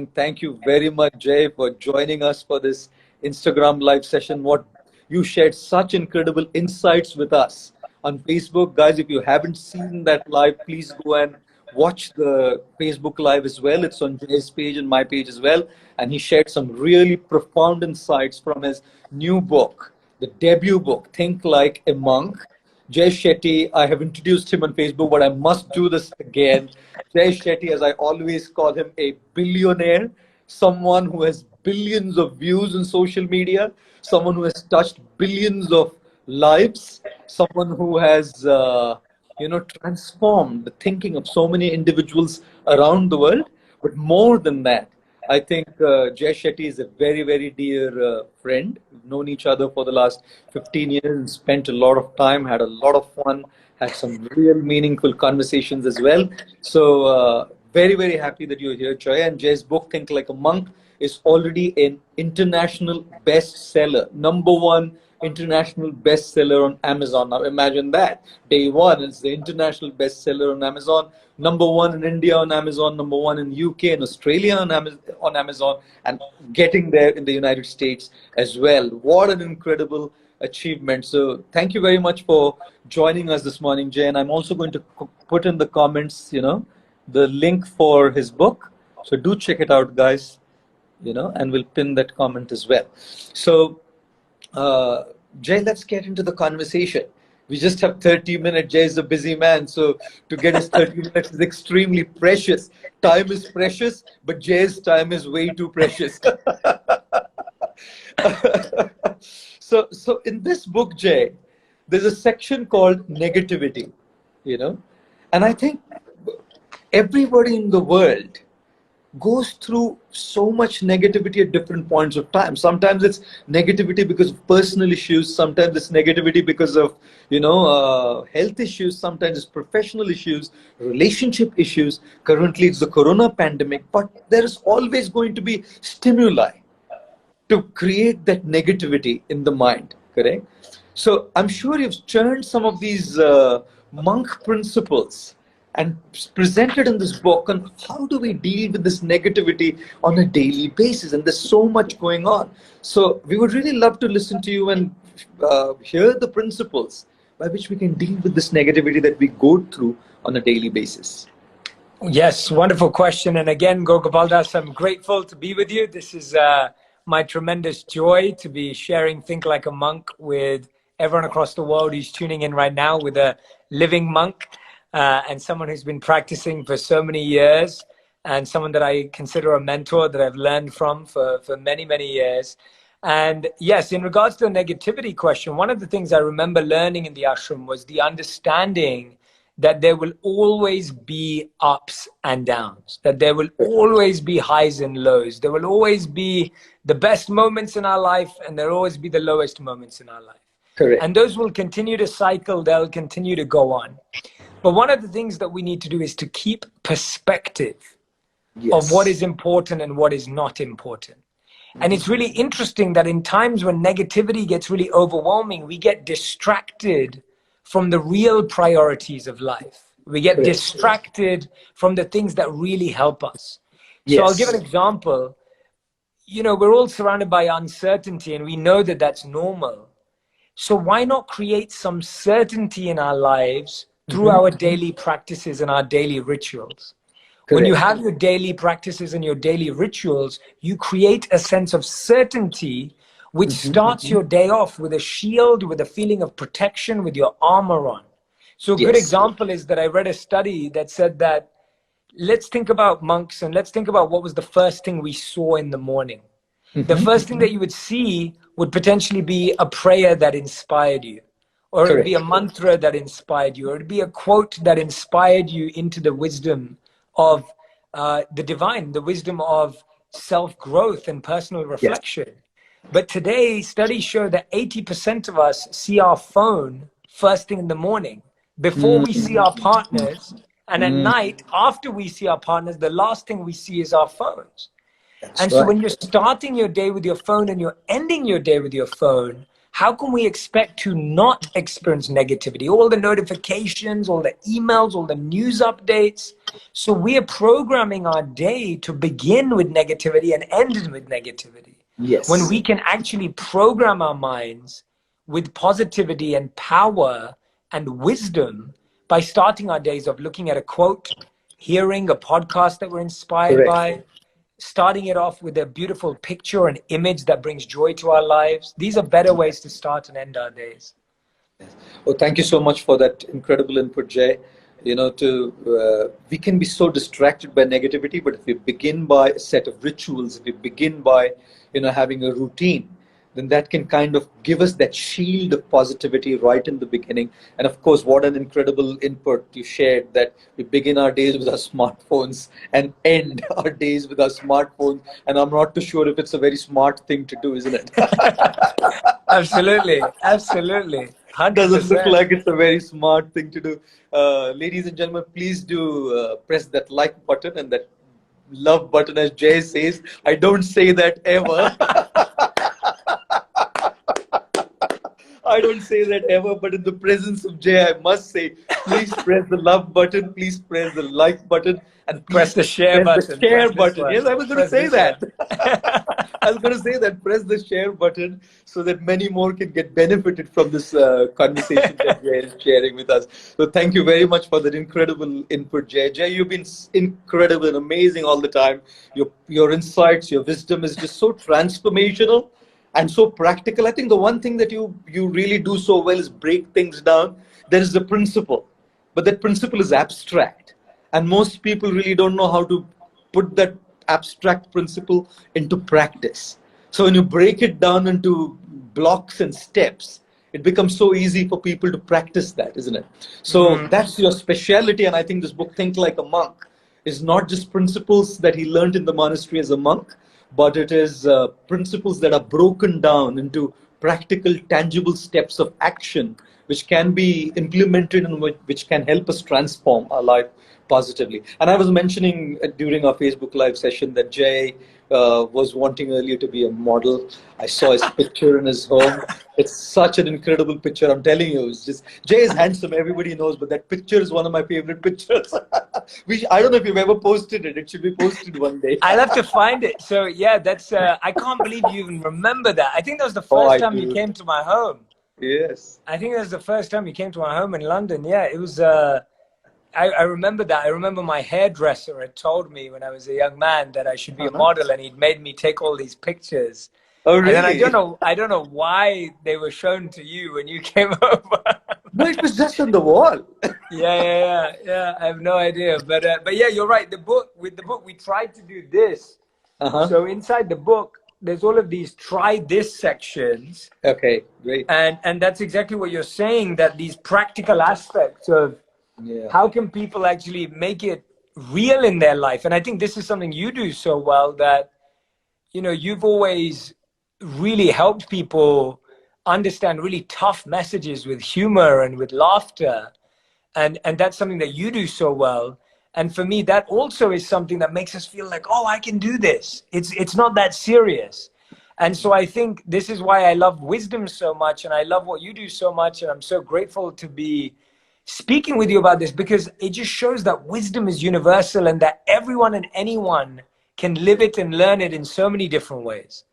Thank you very much, Jay, for joining us for this Instagram live session. What you shared such incredible insights with us on Facebook. Guys, if you haven't seen that live, please go and watch the Facebook live as well. It's on Jay's page and my page as well. And he shared some really profound insights from his new book, the debut book, Think Like a Monk. Jay Shetty, I have introduced him on Facebook, but I must do this again. Jay Shetty, as I always call him, a billionaire, someone who has billions of views on social media, someone who has touched billions of lives, someone who has, transformed the thinking of so many individuals around the world. But more than that, I think Jay Shetty is a very, very dear friend. We've known each other for the last 15 years and spent a lot of time, had a lot of fun, had some real meaningful conversations as well. So very, very happy that you're here, Jay. And Jay's book, Think Like a Monk, is already an international bestseller. #1 international bestseller on Amazon. Now imagine that. Day one, it's the international bestseller on Amazon. #1 in India on Amazon, #1 in UK and Australia on Amazon, and getting there in the United States as well. What an incredible achievement. So thank you very much for joining us this morning, Jay. And I'm also going to put in the comments, the link for his book. So do check it out, guys, and we'll pin that comment as well. So, Jay, let's get into the conversation. We just have 30 minutes. Jay is a busy man, so to get his 30 minutes is extremely precious. Time is precious, but Jay's time is way too precious. So in this book, Jay, there's a section called negativity, and I think everybody in the world goes through so much negativity at different points of time. Sometimes it's negativity because of personal issues. Sometimes it's negativity because of, health issues. Sometimes it's professional issues, relationship issues. Currently, it's the corona pandemic. But there is always going to be stimuli to create that negativity in the mind, correct? So I'm sure you've churned some of these monk principles and presented in this book on how do we deal with this negativity on a daily basis, and there's so much going on. So we would really love to listen to you and hear the principles by which we can deal with this negativity that we go through on a daily basis. Yes, wonderful question. And again, Gaur Gopal, I'm grateful to be with you. This is my tremendous joy to be sharing Think Like a Monk with everyone across the world who's tuning in right now, with a living monk. And someone who's been practicing for so many years, and someone that I consider a mentor that I've learned from for many, many years. And yes, in regards to the negativity question, one of the things I remember learning in the ashram was the understanding that there will always be ups and downs, that there will always be highs and lows. There will always be the best moments in our life, and there will always be the lowest moments in our life. Correct. And those will continue to cycle, they'll continue to go on. But one of the things that we need to do is to keep perspective of what is important and what is not important. And it's really interesting that in times when negativity gets really overwhelming, we get distracted from the real priorities of life. We get distracted from the things that really help us. So I'll give an example. We're all surrounded by uncertainty, and we know that that's normal. So why not create some certainty in our lives through our daily practices and our daily rituals? Correct. When you have your daily practices and your daily rituals, you create a sense of certainty, which starts your day off with a shield, with a feeling of protection, with your armor on. So a good example is that I read a study that said that, let's think about monks and let's think about what was the first thing we saw in the morning. The first thing that you would see would potentially be a prayer that inspired you. Or it would be a mantra that inspired you, or it would be a quote that inspired you into the wisdom of the divine, the wisdom of self-growth and personal reflection. But today, studies show that 80% of us see our phone first thing in the morning, before we see our partners, and at night, after we see our partners, the last thing we see is our phones. So when you're starting your day with your phone and you're ending your day with your phone, how can we expect to not experience negativity? All the notifications, all the emails, all the news updates. So we are programming our day to begin with negativity and end with negativity. Yes. When we can actually program our minds with positivity and power and wisdom by starting our days of looking at a quote, hearing a podcast that we're inspired by, starting it off with a beautiful picture, an image that brings joy to our lives. These are better ways to start and end our days. Well, thank you so much for that incredible input, Jay. We can be so distracted by negativity, but if we begin by a set of rituals, if we begin by, having a routine, then that can kind of give us that shield of positivity right in the beginning. And of course, what an incredible input you shared, that we begin our days with our smartphones and end our days with our smartphones. And I'm not too sure if it's a very smart thing to do, isn't it? Absolutely. Absolutely. 100%. Doesn't look like it's a very smart thing to do. Ladies and gentlemen, please do press that like button and that love button, as Jay says. I don't say that ever. I don't say that ever, but in the presence of Jay, I must say, please press the love button, please press the like button, and press the share button. The share button. Yes, I was going to say that. I was going to say that. Press the share button so that many more can get benefited from this conversation that Jay is sharing with us. So thank you very much for that incredible input, Jay. Jay, you've been incredible and amazing all the time. Your insights, your wisdom is just so transformational and so practical. I think the one thing that you really do so well is break things down. There is the principle, but that principle is abstract. And most people really don't know how to put that abstract principle into practice. So when you break it down into blocks and steps, it becomes so easy for people to practice that, isn't it? So that's your specialty. And I think this book, Think Like a Monk, is not just principles that he learned in the monastery as a monk, but it is principles that are broken down into practical, tangible steps of action, which can be implemented and which can help us transform our life positively. And I was mentioning during our Facebook Live session that Jay was wanting earlier to be a model. I saw his picture in his home. It's such an incredible picture. I'm telling you, it's just, Jay is handsome, everybody knows, but that picture is one of my favorite pictures. I don't know if you've ever posted it. It should be posted one day. I'll have to find it. So yeah, that's, I can't believe you even remember that. I think that was the first time you came to my home. Yes. I think that was the first time you came to my home in London. Yeah, it was, I remember that. I remember my hairdresser had told me when I was a young man that I should be a model, and he'd made me take all these pictures. Oh, really? And then I don't know why they were shown to you when you came over. No, it was just on the wall. Yeah. I have no idea, but yeah, you're right. With the book, we tried to do this. So inside the book, there's all of these try this sections. Okay, great. And that's exactly what you're saying, that these practical aspects of how can people actually make it real in their life. And I think this is something you do so well, that, you've always really helped people understand really tough messages with humor and with laughter. And that's something that you do so well. And for me, that also is something that makes us feel like, oh, I can do this. It's not that serious. And so I think this is why I love wisdom so much, and I love what you do so much. And I'm so grateful to be speaking with you about this, because it just shows that wisdom is universal and that everyone and anyone can live it and learn it in so many different ways.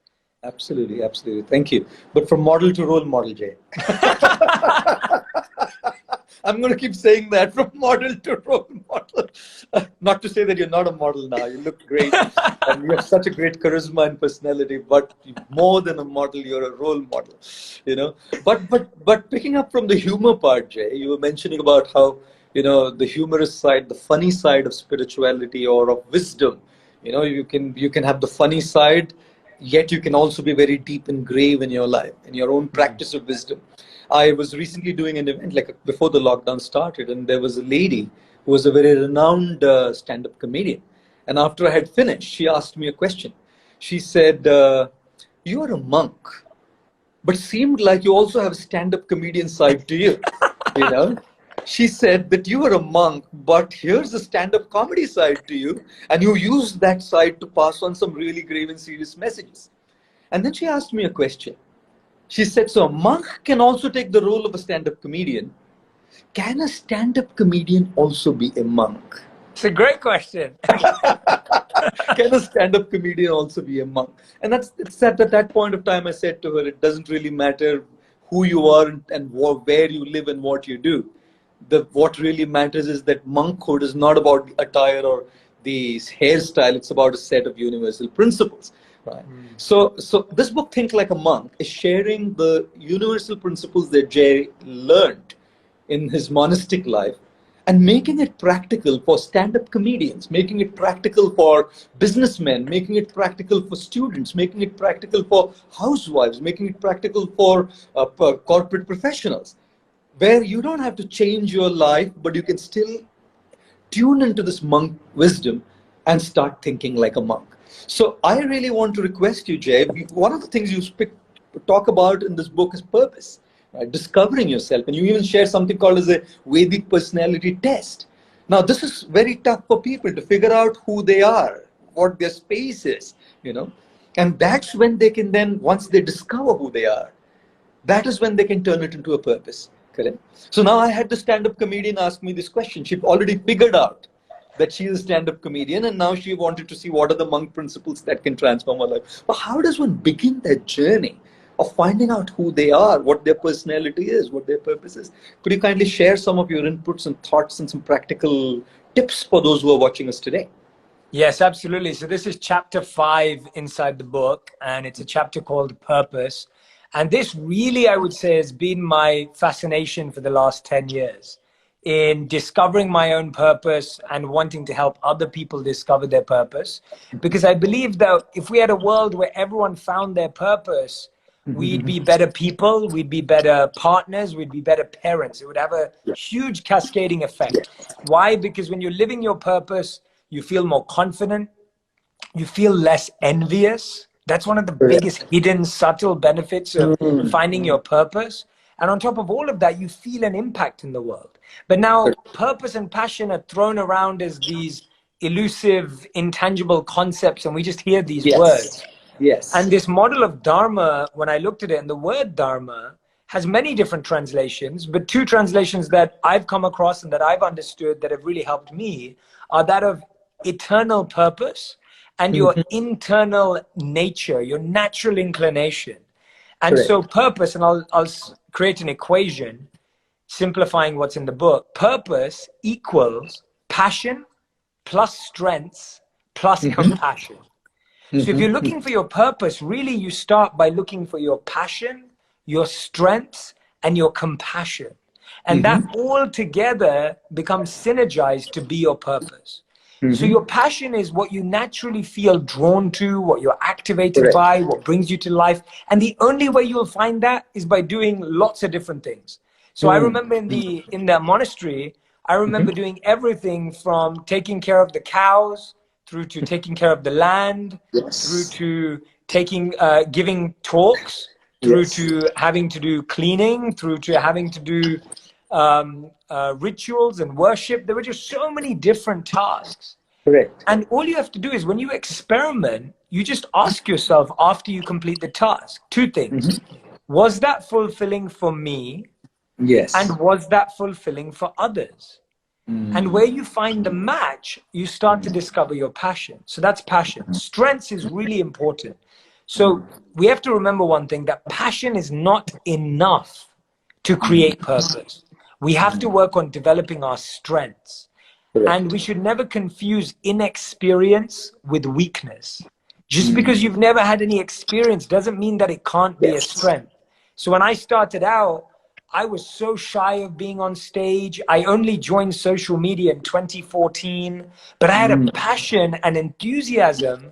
Absolutely. Thank you. But from model to role model, Jay. I'm going to keep saying that, from model to role model. Not to say that you're not a model now. You look great and you have such a great charisma and personality, but more than a model, you're a role model, But picking up from the humor part, Jay, you were mentioning about how, the humorous side, the funny side of spirituality or of wisdom, you can have the funny side, yet you can also be very deep and grave in your life, in your own practice of wisdom. I was recently doing an event before the lockdown started, and there was a lady who was a very renowned stand-up comedian. And after I had finished, she asked me a question. She said, "You are a monk, but seemed like you also have a stand-up comedian side to you." She said that you are a monk, but here's the stand-up comedy side to you, and you use that side to pass on some really grave and serious messages. And then she asked me a question. She said, so a monk can also take the role of a stand-up comedian. Can a stand-up comedian also be a monk? It's a great question. Can a stand-up comedian also be a monk? And it's at that point of time I said to her, it doesn't really matter who you are and where you live and what you do. What really matters is that monkhood is not about the attire or the hairstyle. It's about a set of universal principles. Right. So this book, Think Like a Monk, is sharing the universal principles that Jay learned in his monastic life and making it practical for stand-up comedians, making it practical for businessmen, making it practical for students, making it practical for housewives, making it practical for corporate professionals, where you don't have to change your life, but you can still tune into this monk wisdom and start thinking like a monk. So I really want to request you, Jay, one of the things you talk about in this book is purpose. Discovering yourself, and you even share something called as a Vedic personality test. Now, this is very tough for people to figure out who they are, what their space is, and that's when they can then, once they discover who they are, that is when they can turn it into a purpose. Correct? So now I had the stand-up comedian ask me this question. She already figured out that she is a stand-up comedian, and now she wanted to see what are the monk principles that can transform her life. But how does one begin that journey of finding out who they are, what their personality is, what their purpose is? Could you kindly share some of your inputs and thoughts and some practical tips for those who are watching us today? Yes, absolutely. So this is chapter 5 inside the book, and it's a chapter called Purpose. And this really, I would say, has been my fascination for the last 10 years in discovering my own purpose and wanting to help other people discover their purpose. Because I believe that if we had a world where everyone found their purpose, we'd be better people, we'd be better partners, we'd be better parents. It would have a huge cascading effect. Why? Because when you're living your purpose, you feel more confident, you feel less envious. That's one of the biggest hidden, subtle benefits of finding your purpose. And on top of all of that, you feel an impact in the world. But now purpose and passion are thrown around as these elusive, intangible concepts, and we just hear these words. Yes. And this model of Dharma, when I looked at it, and the word Dharma has many different translations, but two translations that I've come across and that I've understood that have really helped me are that of eternal purpose and your internal nature, your natural inclination. And so purpose, and I'll create an equation, simplifying what's in the book. Purpose equals passion plus strengths plus compassion. So if you're looking for your purpose, really you start by looking for your passion, your strengths, and your compassion. And that all together becomes synergized to be your purpose. So your passion is what you naturally feel drawn to, what you're activated by, what brings you to life. And the only way you'll find that is by doing lots of different things. So I remember in the monastery, I remember doing everything from taking care of the cows, through to taking care of the land, through to giving talks, through to having to do cleaning, through to having to do rituals and worship. There were just so many different tasks. Correct. And all you have to do is when you experiment, you just ask yourself after you complete the task, two things. Was that fulfilling for me? Yes. And was that fulfilling for others? And where you find the match, you start to discover your passion. So that's passion. Strengths is really important. So we have to remember one thing, that passion is not enough to create purpose. We have to work on developing our strengths. And we should never confuse inexperience with weakness. Just because you've never had any experience doesn't mean that it can't be a strength. So when I started out, I was so shy of being on stage. I only joined social media in 2014, but I had a passion and enthusiasm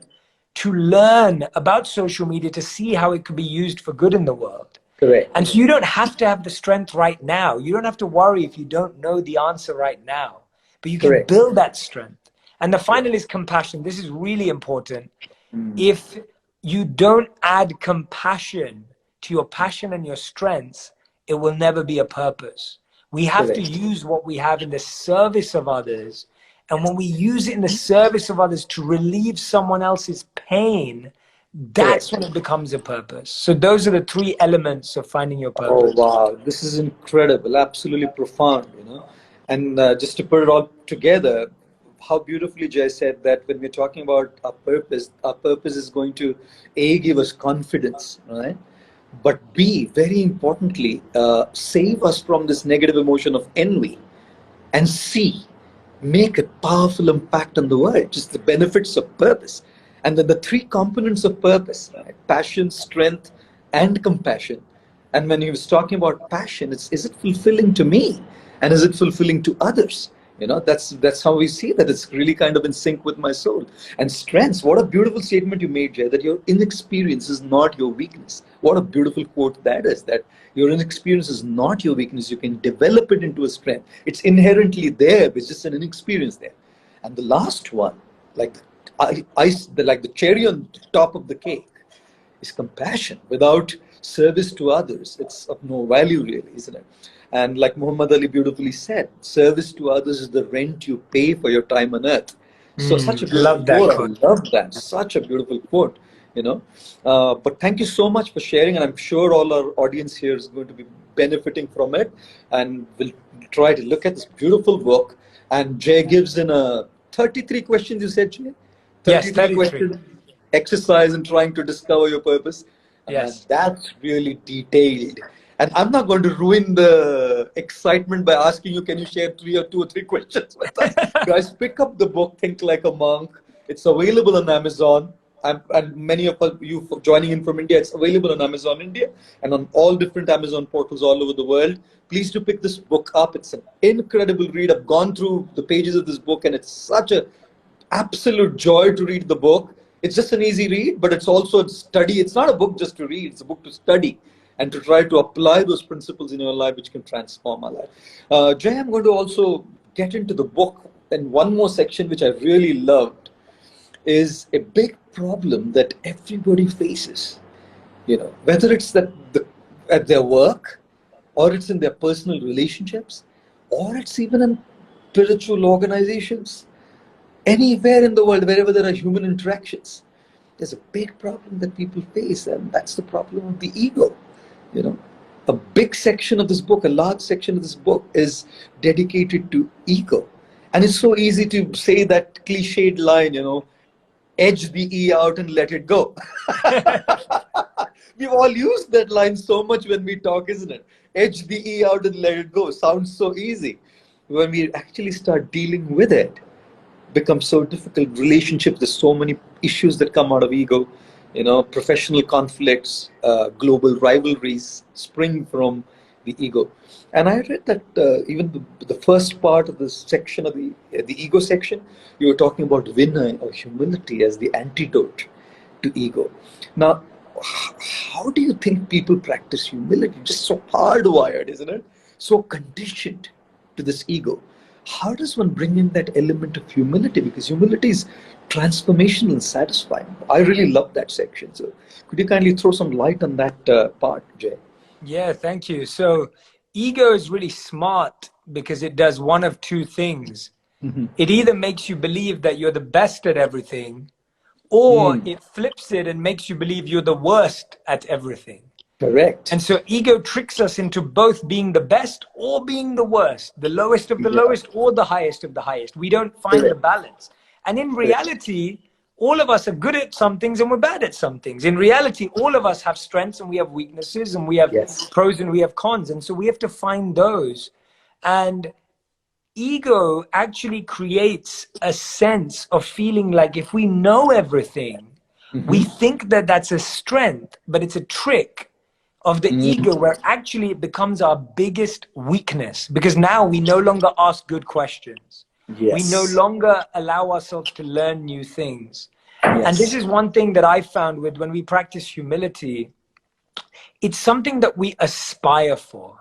to learn about social media, to see how it could be used for good in the world. Correct. And so you don't have to have the strength right now. You don't have to worry if you don't know the answer right now, but you can build that strength. And the final is compassion. This is really important. If you don't add compassion to your passion and your strengths, it will never be a purpose. We have to use what we have in the service of others. And when we use it in the service of others to relieve someone else's pain, that's when it becomes a purpose. So those are the three elements of finding your Oh, purpose. wow. This is incredible. Absolutely profound, you know. And just to put it all together, how beautifully Jay said that when we're talking about our purpose is going to A, give us confidence, right? But B, very importantly, save us from this negative emotion of envy. And C, make a powerful impact on the world, just the benefits of purpose. And then the three components of purpose, right? Passion, strength, and compassion. And when he was talking about passion, it's, is it fulfilling to me? And is it fulfilling to others? You know, that's how we see that it's really kind of in sync with my soul. And strengths, what a beautiful statement you made, Jay, that your inexperience is not your weakness. What a beautiful quote that is, that your inexperience is not your weakness. You can develop it into a strength. It's inherently there, it's just an inexperience there. And the last one, like like the cherry on top of the cake, is compassion. Without service to others, it's of no value really, isn't it? And like Muhammad Ali beautifully said, service to others is the rent you pay for your time on earth. So such a beautiful Love that quote. I love that. Such a beautiful quote, you know. But thank you so much for sharing, and I'm sure all our audience here is going to be benefiting from it, and we'll try to look at this beautiful book. And Jay gives in a 33 questions, you said, Jay? Yes, 33 questions exercise in trying to discover your purpose. And Yes. that's really detailed. And I'm not going to ruin the excitement by asking you, can you share two or three questions with us? Guys, pick up the book, Think Like a Monk. It's available on Amazon. And many of you joining in from India, it's available on Amazon India and on all different Amazon portals all over the world. Please do pick this book up. It's an incredible read. I've gone through the pages of this book, and it's such a absolute joy to read the book. It's just an easy read, but it's also a study. It's not a book just to read, it's a book to study and to try to apply those principles in your life, which can transform our life. Jay, I'm going to also get into the book, and one more section which I really loved is a big problem that everybody faces. You know, whether it's that at their work, or it's in their personal relationships, or it's even in spiritual organizations, anywhere in the world, wherever there are human interactions, there's a big problem that people face, and that's the problem of the ego. You know, a big section of this book, a large section of this book is dedicated to ego. And it's so easy to say that cliched line, you know, edge the E out and let it go. We've all used that line so much when we talk, isn't it? Edge the E out and let it go. Sounds so easy. When we actually start dealing with it, becomes so difficult. Relationships, there's so many issues that come out of ego. You know, professional conflicts, global rivalries spring from the ego. And I read that even the first part of this section of the ego section, you were talking about vinaya or humility as the antidote to ego. Now, how do you think people practice humility? Just so hardwired, isn't it? So conditioned to this ego. How does one bring in that element of humility? Because humility is transformational and satisfying. I really love that section. So could you kindly throw some light on that part, Jay? Yeah, thank you. So ego is really smart because it does one of two things. It either makes you believe that you're the best at everything, or it flips it and makes you believe you're the worst at everything. Correct. And so ego tricks us into both being the best or being the worst, the lowest of the lowest or the highest of the highest. We don't find the balance. And in reality, all of us are good at some things and we're bad at some things. In reality, all of us have strengths and we have weaknesses, and we have pros and we have cons. And so we have to find those. And ego actually creates a sense of feeling like if we know everything, we think that that's a strength, but it's a trick of the ego, where actually it becomes our biggest weakness, because now we no longer ask good questions. We no longer allow ourselves to learn new things. And this is one thing that I found with when we practice humility, it's something that we aspire for.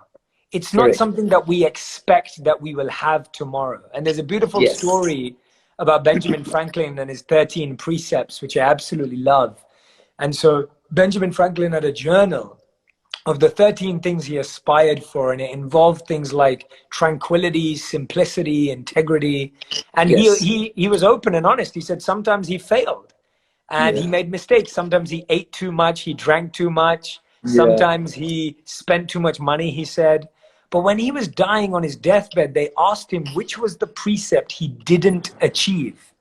It's not something that we expect that we will have tomorrow. And there's a beautiful story about Benjamin Franklin and his 13 precepts, which I absolutely love. And so Benjamin Franklin had a journal of the 13 things he aspired for, and it involved things like tranquility, simplicity, integrity. And he was open and honest. He said sometimes he failed. and he made mistakes. Sometimes he ate too much, he drank too much, sometimes he spent too much money, he said. But when he was dying on his deathbed, they asked him which was the precept he didn't achieve.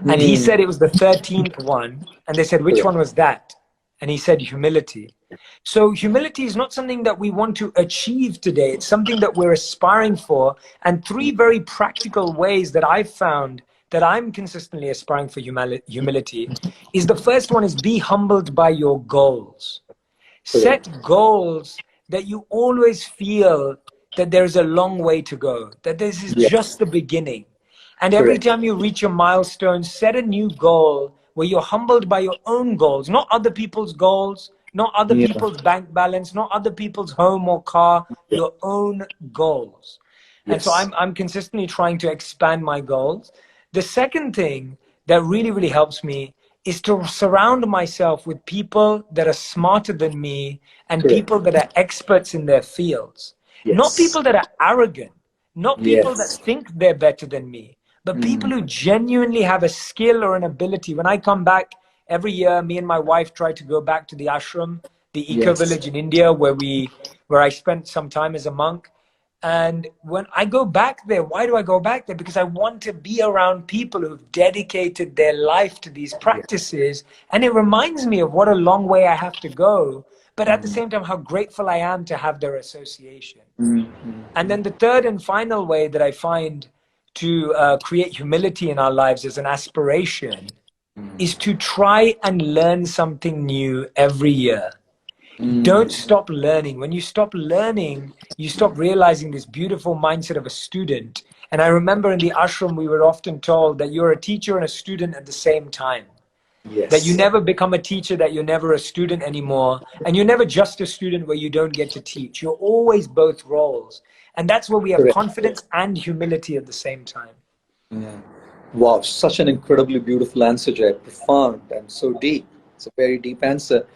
And he said it was the 13th one. And they said, which one was that? And he said, humility. So humility is not something that we want to achieve today. It's something that we're aspiring for. And three very practical ways that I've found that I'm consistently aspiring for humility is, the first one is be humbled by your goals. Set goals that you always feel that there's a long way to go, that this is just the beginning. And every time you reach a milestone, set a new goal where you're humbled by your own goals, not other people's goals, not other people's bank balance, not other people's home or car, your own goals. And so I'm consistently trying to expand my goals. The second thing that really, really helps me is to surround myself with people that are smarter than me and people that are experts in their fields. Not people that are arrogant, not people that think they're better than me, but people who genuinely have a skill or an ability. When I come back every year, me and my wife try to go back to the ashram, the eco-village in India, where I spent some time as a monk. And when I go back there, why do I go back there? Because I want to be around people who've dedicated their life to these practices. And it reminds me of what a long way I have to go, but at the same time, how grateful I am to have their association. And then the third and final way that I find to create humility in our lives as an aspiration is to try and learn something new every year. Don't stop learning. When you stop learning, you stop realizing this beautiful mindset of a student. And I remember in the ashram, we were often told that you're a teacher and a student at the same time. That you never become a teacher, that you're never a student anymore. And you're never just a student where you don't get to teach. You're always both roles. And that's where we have confidence and humility at the same time. Wow, such an incredibly beautiful answer, Jay. Profound and so deep. It's a very deep answer.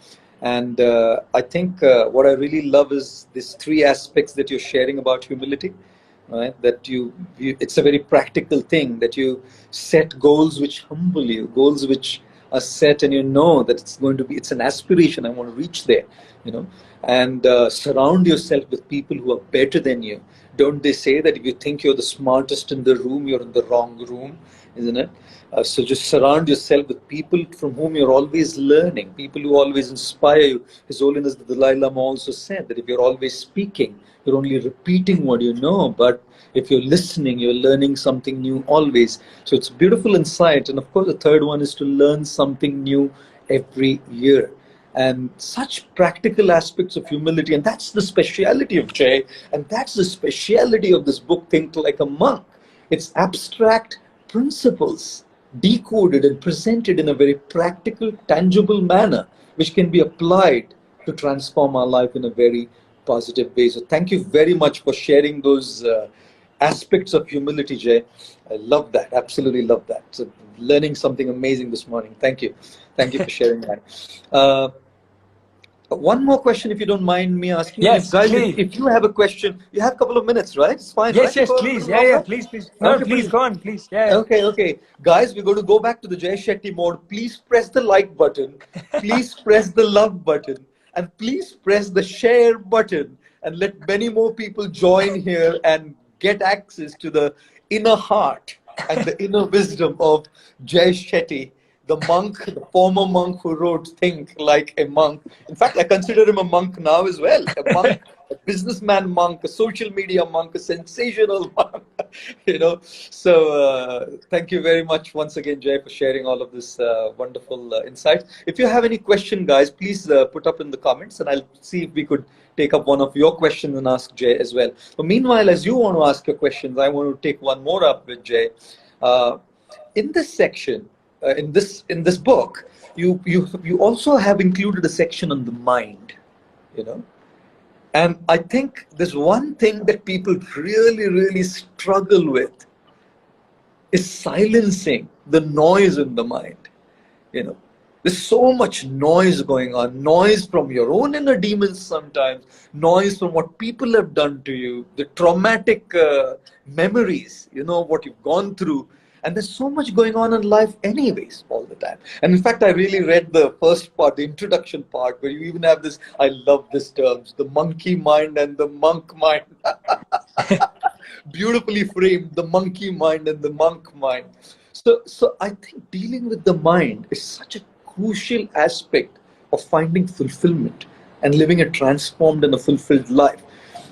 And I think what I really love is these three aspects that you're sharing about humility, right? That it's a very practical thing, that you set goals which humble you, goals which are set and you know that it's an aspiration, I want to reach there, and surround yourself with people who are better than you. Don't they say that if you think you're the smartest in the room, you're in the wrong room, isn't it? So just surround yourself with people from whom you're always learning, people who always inspire you. His Holiness the Dalai Lama also said that if you're always speaking, you're only repeating what you know, but if you're listening, you're learning something new always. So it's beautiful insight. And of course, the third one is to learn something new every year. And such practical aspects of humility, and that's the speciality of Jay, and that's the speciality of this book, Think Like a Monk. It's abstract principles decoded and presented in a very practical, tangible manner, which can be applied to transform our life in a very positive way. So thank you very much for sharing those aspects of humility, Jay. I love that, absolutely love that. So learning something amazing this morning. Thank you. Thank you for sharing that. One more question, if you don't mind me asking. Yes, guys, please. if you have a question, you have a couple of minutes, right? It's fine, yes, right? Yes, please. Yeah, please. No, okay, please go on, please. Yeah. Okay. Guys, we're going to go back to the Jay Shetty mode. Please press the like button. Please press the love button. And please press the share button. And let many more people join here and get access to the inner heart and the inner wisdom of Jay Shetty, the monk, the former monk who wrote Think Like a Monk. In fact, I consider him a monk now as well. A monk, a businessman monk, a social media monk, a sensational monk. So thank you very much once again, Jay, for sharing all of this wonderful insights. If you have any question, guys, please put up in the comments, and I'll see if we could take up one of your questions and ask Jay as well. But meanwhile, as you want to ask your questions, I want to take one more up with Jay. In this section, in this book, you also have included a section on the mind, and I think there's one thing that people really struggle with is silencing the noise in the mind. There's so much noise going on, noise from your own inner demons sometimes, noise from what people have done to you, the traumatic memories, what you've gone through. And there's so much going on in life anyways, all the time. And in fact, I really read the first part, the introduction part, where you even have this, I love this terms, the monkey mind and the monk mind. Beautifully framed, the monkey mind and the monk mind. So I think dealing with the mind is such a crucial aspect of finding fulfillment and living a transformed and a fulfilled life.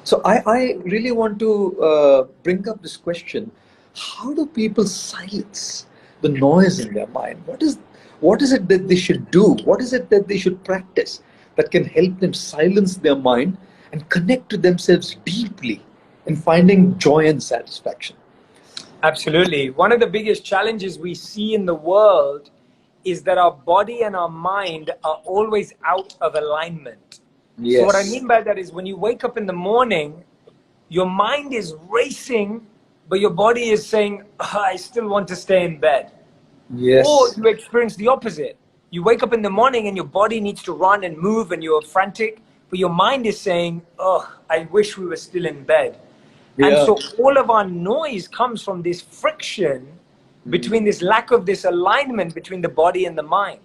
So I really want to bring up this question. How do people silence the noise in their mind? What is it that they should do? What is it that they should practice that can help them silence their mind and connect to themselves deeply in finding joy and satisfaction? Absolutely. One of the biggest challenges we see in the world is that our body and our mind are always out of alignment. Yes. So what I mean by that is when you wake up in the morning, your mind is racing, but your body is saying, I still want to stay in bed. Yes. Or you experience the opposite. You wake up in the morning and your body needs to run and move and you're frantic, but your mind is saying, I wish we were still in bed. Yeah. And so all of our noise comes from this friction between this lack of this alignment between the body and the mind.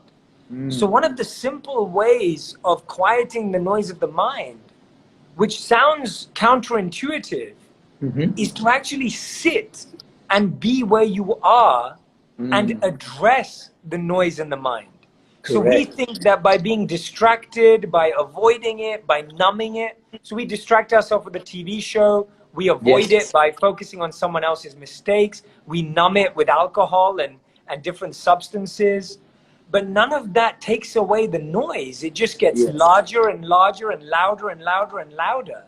So one of the simple ways of quieting the noise of the mind, which sounds counterintuitive, is to actually sit and be where you are and address the noise in the mind. Correct. So we think that by being distracted, by avoiding it, by numbing it, so we distract ourselves with a TV show, we avoid it by focusing on someone else's mistakes, we numb it with alcohol and different substances. But none of that takes away the noise. It just gets larger and larger and louder and louder and louder.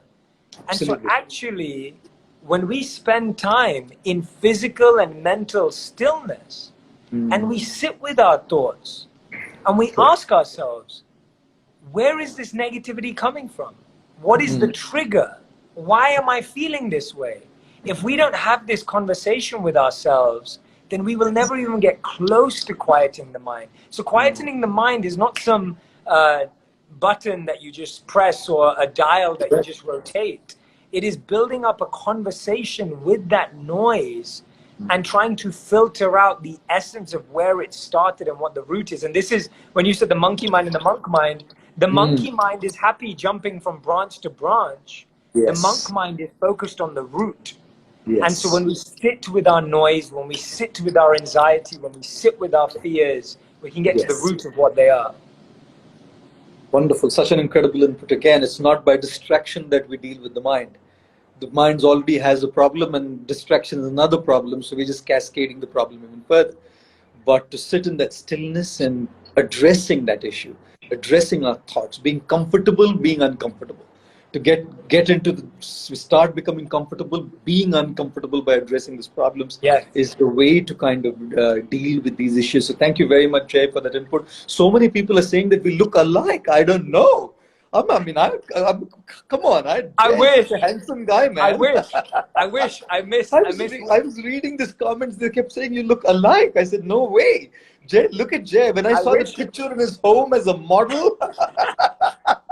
Absolutely. And so actually, when we spend time in physical and mental stillness, and we sit with our thoughts, and we ask ourselves, where is this negativity coming from? What is the trigger? Why am I feeling this way? If we don't have this conversation with ourselves, then we will never even get close to quieting the mind. So quietening the mind is not some button that you just press or a dial that you just rotate. It is building up a conversation with that noise and trying to filter out the essence of where it started and what the root is. And this is, when you said the monkey mind and the monk mind, the monkey mind is happy jumping from branch to branch. The monk mind is focused on the root. And so when we sit with our noise, when we sit with our anxiety, when we sit with our fears, we can get to the root of what they are. Wonderful. Such an incredible input. Again, it's not by distraction that we deal with the mind. The mind already has a problem and distraction is another problem. So we're just cascading the problem even further. But to sit in that stillness and addressing that issue, addressing our thoughts, being comfortable, being uncomfortable. To get into start becoming comfortable, being uncomfortable by addressing these problems is the way to kind of deal with these issues. So thank you very much, Jay, for that input. So many people are saying that we look alike. I don't know. I'm come on. I wish. A handsome guy, man. I wish. I was reading these comments. They kept saying you look alike. I said, no way. Jay, look at Jay. When I saw the picture in his home as a model.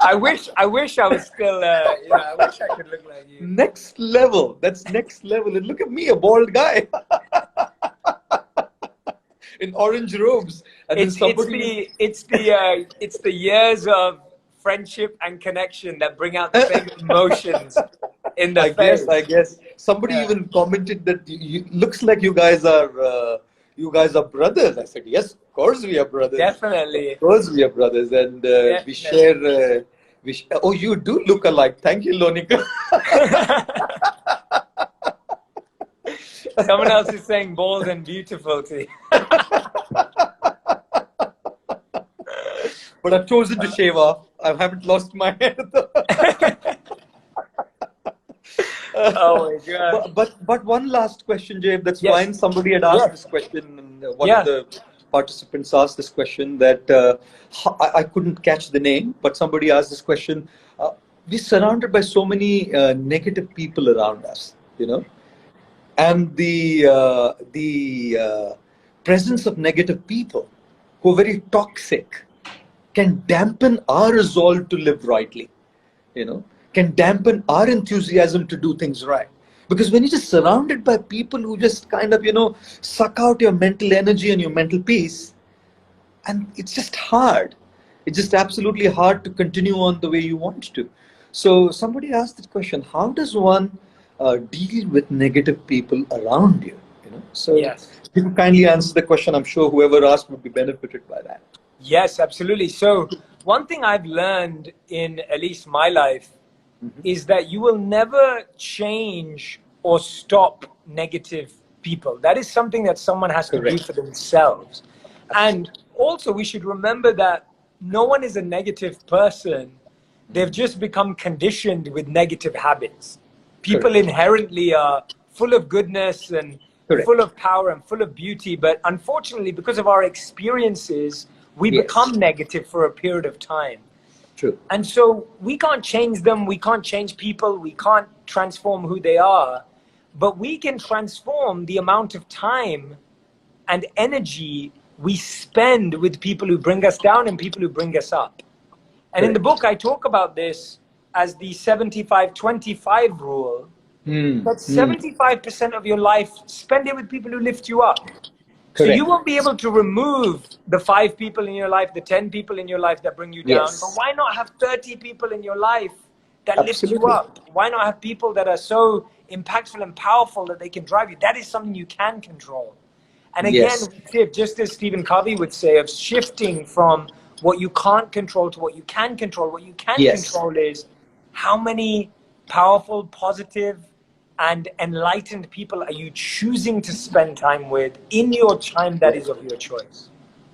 I wish I was still, I wish I could look like you. Next level. That's next level. And look at me, a bald guy. In orange robes. And it's the years of friendship and connection that bring out the same emotions in the face. I guess. Somebody even commented that looks like you guys are brothers. I said, yes, of course we are brothers. Definitely. Of course we are brothers. And we share... oh, you do look alike. Thank you, Lonika. Someone else is saying bold and beautiful to you. But I've chosen to shave off. I haven't lost my hair. Oh my God. But one last question, Jay. That's fine. Somebody had asked this question, and one of the participants asked this question that I couldn't catch the name, but somebody asked this question. We're surrounded by so many negative people around us, and the presence of negative people who are very toxic can dampen our resolve to live rightly, can dampen our enthusiasm to do things right. Because when you're just surrounded by people who just kind of, suck out your mental energy and your mental peace, and it's just hard. It's just absolutely hard to continue on the way you want to. So somebody asked this question: how does one deal with negative people around you? So Yes. you can kindly answer the question. I'm sure whoever asked would be benefited by that. Yes, absolutely. So one thing I've learned in at least my life is that you will never change or stop negative people. That is something that someone has to do Correct. for themselves. And also we should remember that no one is a negative person. They've just become conditioned with negative habits. People Correct. inherently are full of goodness and Correct. full of power and full of beauty, but unfortunately, because of our experiences, we Yes. become negative for a period of time. True. And so we can't change them, we can't change people, we can't transform who they are, but we can transform the amount of time and energy we spend with people who bring us down and people who bring us up. And in the book, I talk about this as the 75-25 rule. That 75% of your life, spend it with people who lift you up. So Correct. you won't be able to remove the 5 people in your life, the 10 people in your life that bring you down. Yes. But why not have 30 people in your life that lift you Absolutely. up? Why not have people that are so impactful and powerful that they can drive you? That is something you can control. And again, Yes. we shift, just as Stephen Covey would say, of shifting from what you can't control to what you can control. What you can Yes. control is how many powerful, positive, and enlightened people are you choosing to spend time with in your time that is of your choice.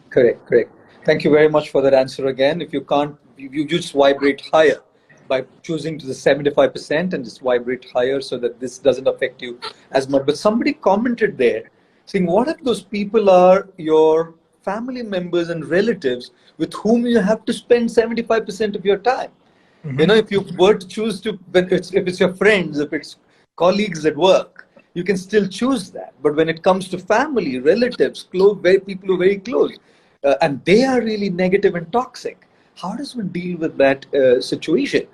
Correct, correct. Thank you very much for that answer again. If you can't, you just vibrate higher by choosing to the 75% and just vibrate higher so that this doesn't affect you as much. But somebody commented there saying, what if those people are your family members and relatives with whom you have to spend 75% of your time? If you were to choose to, if it's your friends, if it's colleagues at work, you can still choose that. But when it comes to family, relatives, people who are very close, and they are really negative and toxic, how does one deal with that situation?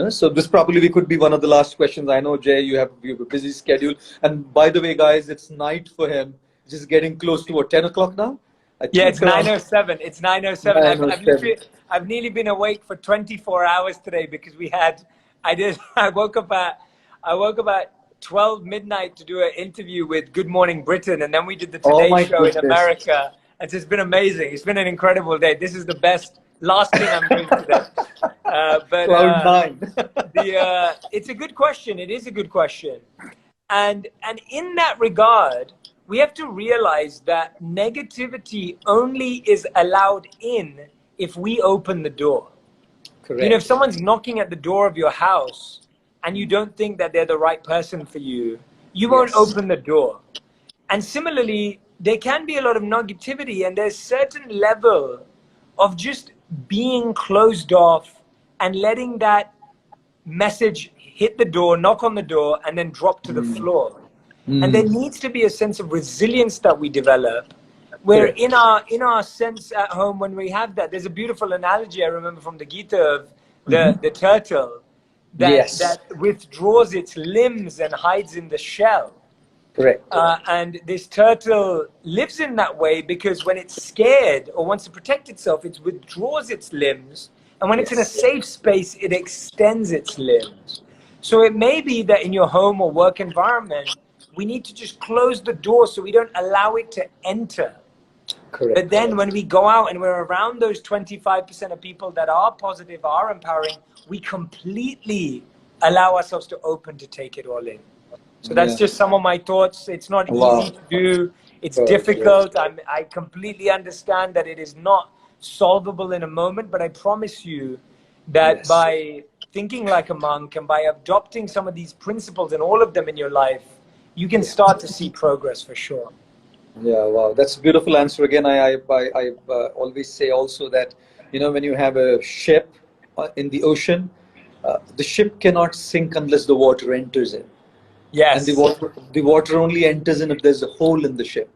So this probably could be one of the last questions. I know, Jay, you have a busy schedule. And by the way, guys, it's night for him. Just getting close to 10 o'clock now? Yeah, it's 9:07. It's 9:07. 9:07. I've nearly been awake for 24 hours today because I woke up at 12 midnight to do an interview with Good Morning Britain, and then we did the Oh Today my Show in goodness. America. And it's been amazing. It's been an incredible day. This is the last thing I'm doing today. Cloud 9. It's a good question. It is a good question. And in that regard, we have to realize that negativity only is allowed in if we open the door. Correct. If someone's knocking at the door of your house and you don't think that they're the right person for you, you won't open the door. And similarly, there can be a lot of negativity, and there's certain level of just being closed off and letting that message hit the door, knock on the door, and then drop to the floor. And there needs to be a sense of resilience that we develop, where in our sense at home, when we have that, there's a beautiful analogy I remember from the Gita of the turtle that withdraws its limbs and hides in the shell. Correct. And this turtle lives in that way because when it's scared or wants to protect itself, it withdraws its limbs. And when it's in a safe space, it extends its limbs. So it may be that in your home or work environment, we need to just close the door so we don't allow it to enter. Correct. But then when we go out and we're around those 25% of people that are positive, are empowering, we completely allow ourselves to open to take it all in. So that's just some of my thoughts. It's not easy to do. It's difficult. I completely understand that it is not solvable in a moment, but I promise you that by thinking like a monk and by adopting some of these principles and all of them in your life, you can start to see progress for sure. Yeah, wow, that's a beautiful answer. Again, I always say also that, when you have a ship in the ocean, the ship cannot sink unless the water enters in. Yes. And the water only enters in if there's a hole in the ship.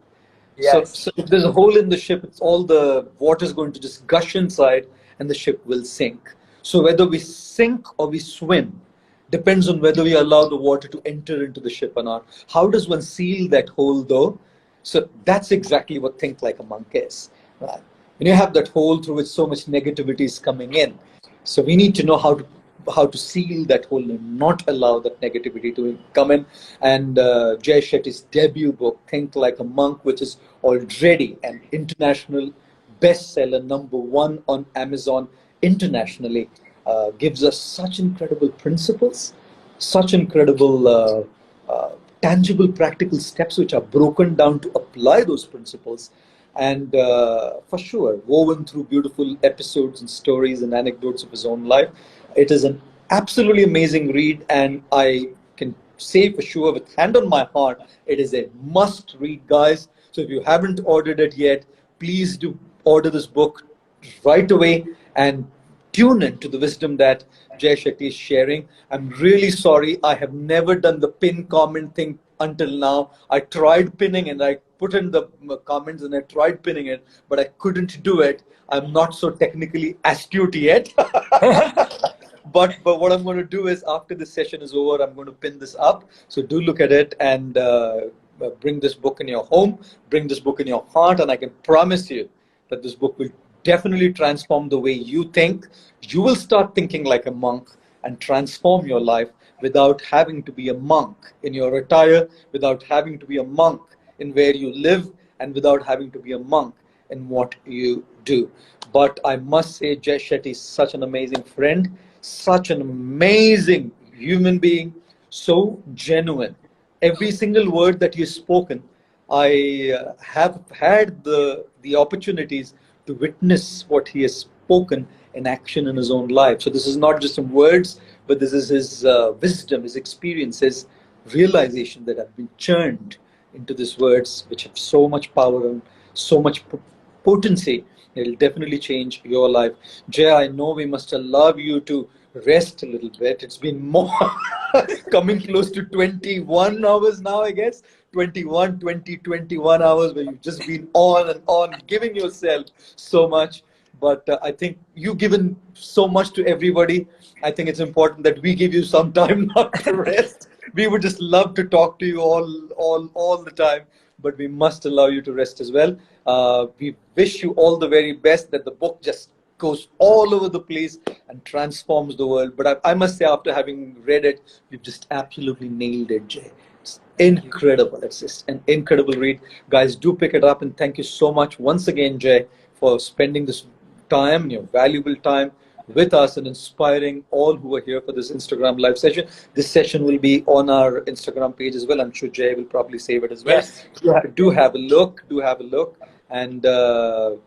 Yes. So if there's a hole in the ship, it's all the water is going to just gush inside and the ship will sink. So whether we sink or we swim, Depends on whether we allow the water to enter into the ship or not. How does one seal that hole though? So that's exactly what Think Like a Monk is. Right? When you have that hole through which so much negativity is coming in, so we need to know how to seal that hole and not allow that negativity to come in. And Jay Shetty's debut book, Think Like a Monk, which is already an international bestseller, #1 on Amazon internationally, gives us such incredible principles, such incredible tangible practical steps which are broken down to apply those principles, and for sure woven through beautiful episodes and stories and anecdotes of his own life. It is an absolutely amazing read, and I can say for sure with hand on my heart, it is a must read, guys. So if you haven't ordered it yet, please do order this book right away and tune in to the wisdom that Jay Shetty is sharing. I'm really sorry, I have never done the pin comment thing until now. I tried pinning and I put in the comments and I tried pinning it, but I couldn't do it. I'm not so technically astute yet. But what I'm going to do is, after this session is over, I'm going to pin this up. So do look at it and bring this book in your home, bring this book in your heart, and I can promise you that this book will definitely transform the way you think. You will start thinking like a monk and transform your life without having to be a monk in your attire, without having to be a monk in where you live, and without having to be a monk in what you do. But I must say, Jay Shetty is such an amazing friend, such an amazing human being, so genuine. Every single word that he's spoken, I have had the opportunities to witness what he has spoken in action in his own life. So this is not just some words, but this is his wisdom, his experience, his realization that have been churned into these words, which have so much power and so much potency. It'll definitely change your life. Jay, I know we must allow you to rest a little bit. It's been more coming close to 21 hours now, I guess. 21 hours where you've just been on and on, giving yourself so much. But I think you've given so much to everybody. I think it's important that we give you some time not to rest. We would just love to talk to you all the time, but we must allow you to rest as well. We wish you all the very best, that the book just goes all over the place and transforms the world. But I must say, after having read it, you've just absolutely nailed it, Jay. It's incredible. It's just an incredible read. Guys, do pick it up, and thank you so much once again, Jay, for spending this time, your valuable time with us and inspiring all who are here for this Instagram live session. This session will be on our Instagram page as well. I'm sure Jay will probably save it as well. Yes. Do have a look, and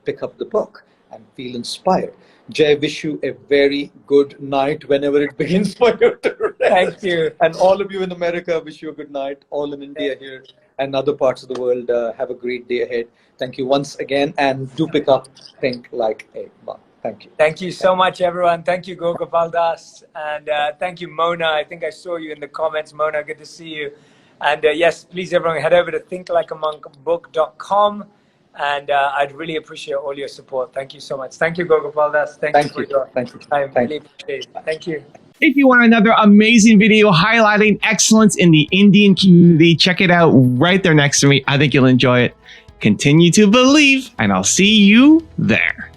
pick up the book and feel inspired. Jay, wish you a very good night whenever it begins for you to rest. Thank you. And all of you in America, wish you a good night. All in India here and other parts of the world, have a great day ahead. Thank you once again, and do pick up Think Like a Monk. Thank you. Thank you so much, everyone. Thank you, Gaur Gopal, and thank you, Mona. I think I saw you in the comments, Mona. Good to see you. And yes, please, everyone, head over to thinklikeamonkbook.com. And I'd really appreciate all your support. Thank you so much. Thank you, Gaur Gopal. Thank you for your time. Really appreciate it. Thank you. If you want another amazing video highlighting excellence in the Indian community, check it out right there next to me. I think you'll enjoy it. Continue to believe, and I'll see you there.